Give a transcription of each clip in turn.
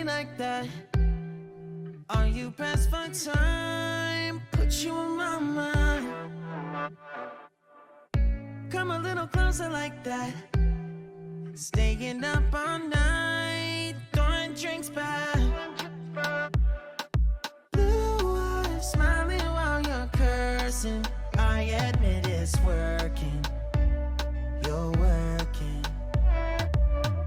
me like that? Are you pressed for time? Put you on my mind. Come a little closer like that. Staying up all night, throwing drinks back. Blue eyes smiling while you're cursing. I admit it's working. You're working.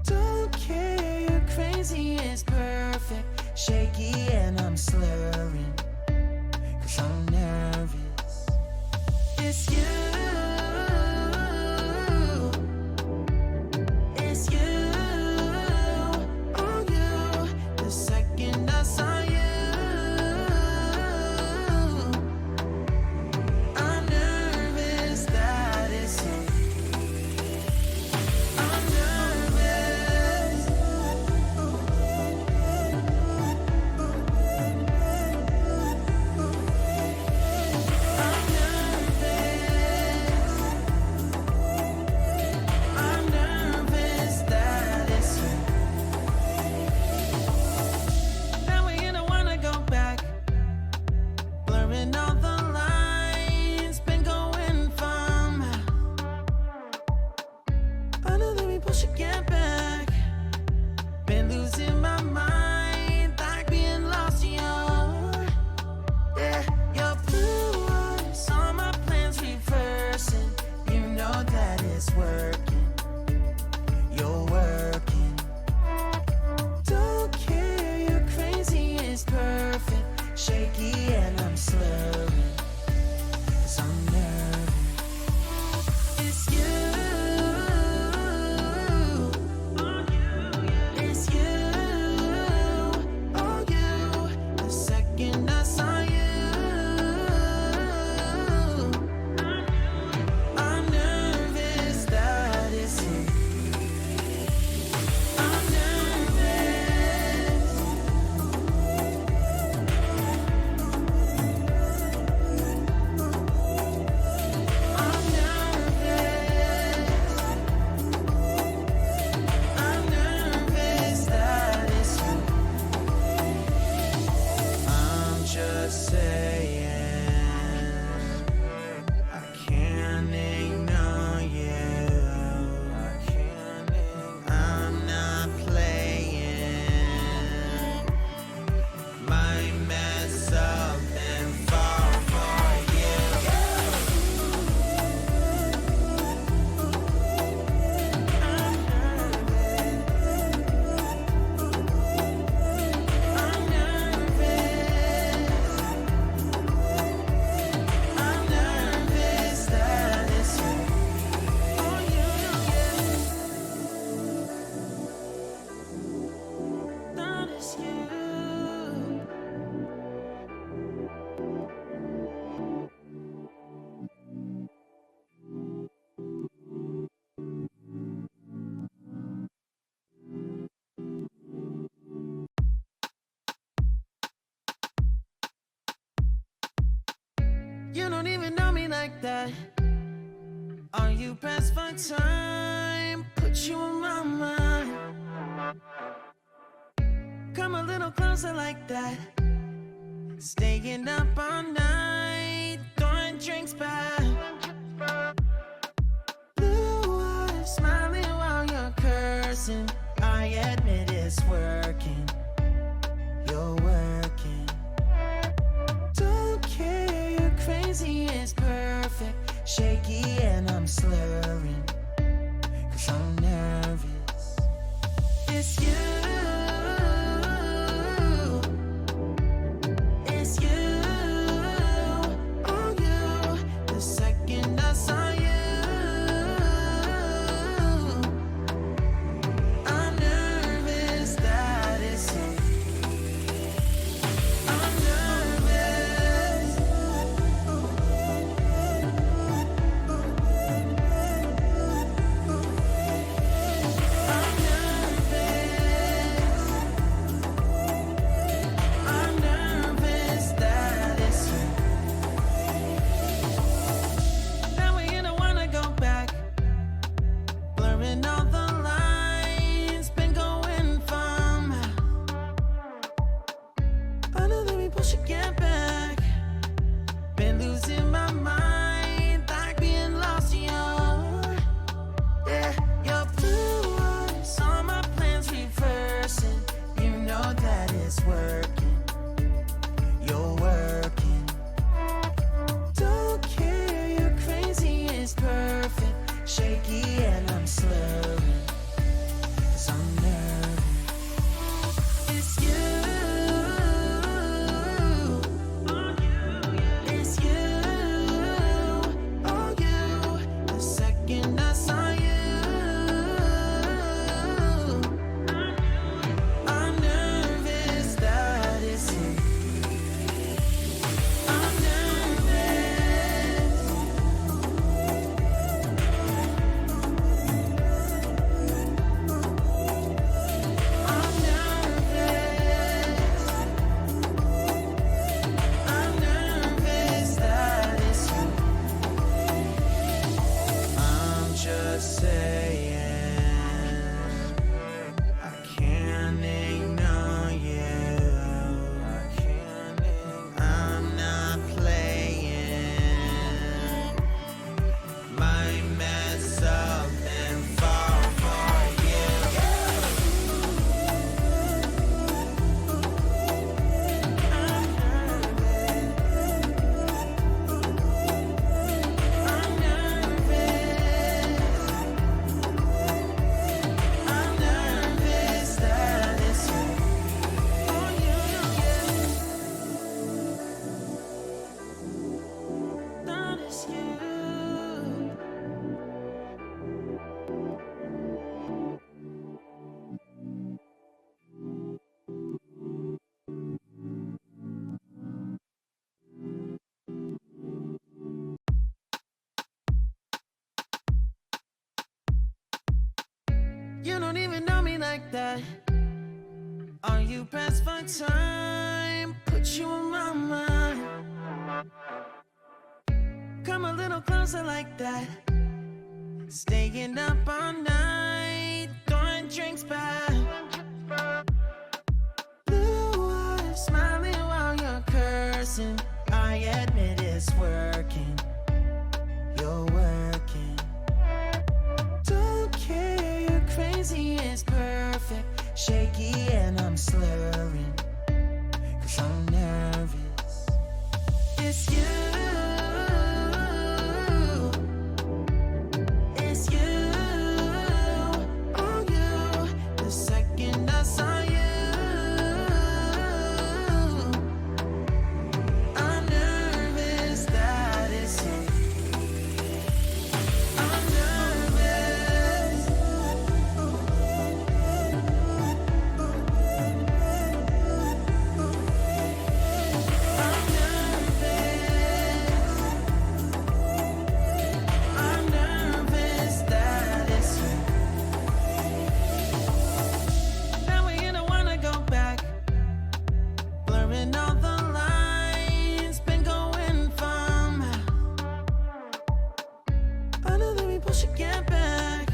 Don't care, you're crazy, it's perfect. Shaky and I'm slurring, 'cause I'm nervous. It's you. You don't even know me like that. Are you pressed for time? Put you on my mind. Come a little closer like that. Staying up all night, throwing drinks back. Blue eyes smiling while you're cursing. I admit it's working. You're working. Don't care, you're crazy, it's perfect. Shaky and I'm slurring, 'cause I'm nervous. It's you. just saying, I can't ignore you. I'm not playing. Might mess up and fall for you. I'm nervous that it's you. Oh, you, that it's you. You don't even know me like that. Are you pressed for time? Put you on my mind. Come a little closer like that. Staying up all night, throwing drinks back. Blue eyes smiling while you're cursing. I admit it's working. You're working. Don't care, you're crazy, it's perfect. Shaky and I'm slurring, 'cause I'm nervous. It's you. It's you. Oh, you. The second I saw you, I'm nervous that it's you. I'm nervous. I'm nervous that it's you. Now we don't wanna go back. Blurring all the lines, been going from. I know that we both should get back.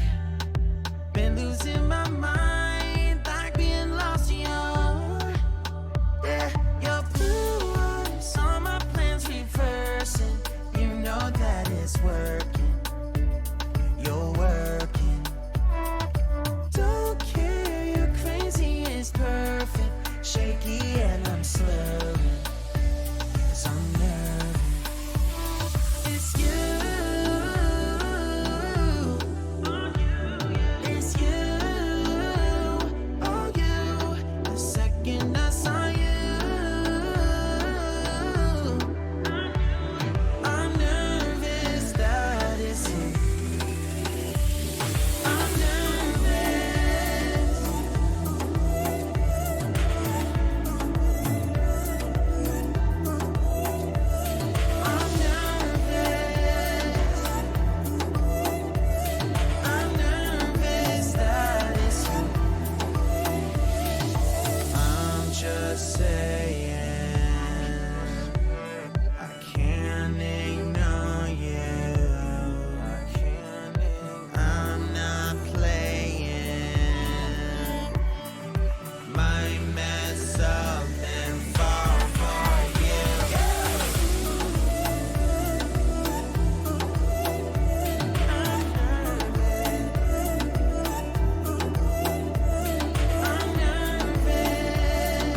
Been losing my mind, like being lost in your. Yeah, your blue eyes, all my plans reversing. You know that it's working. You're working. Don't care, you're crazy, it's perfect. Shaky and I'm slurring, 'cause I'm nervous. It's you. It's you. Oh, you. The second I saw you, I'm nervous that it's you. I'm nervous. I'm nervous. I'm nervous that it's you. I'm just saying, I can't ignore you. I'm not playing. Might mess up and fall for you. I'm nervous. I'm nervous.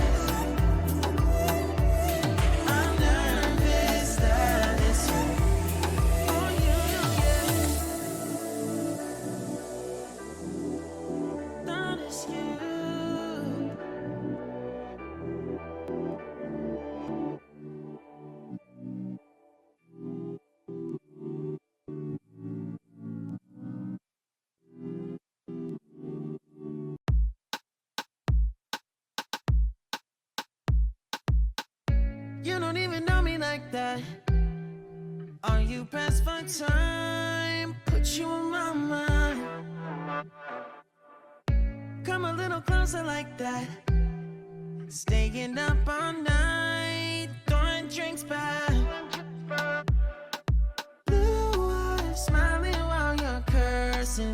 I'm nervous that it's you. Oh, you, that it's you. You don't even know me like that. Are you pressed for time? Put you on my mind. Come a little closer like that. Staying up all night, throwing drinks back. Blue eyes smiling while you're cursing.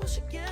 push again.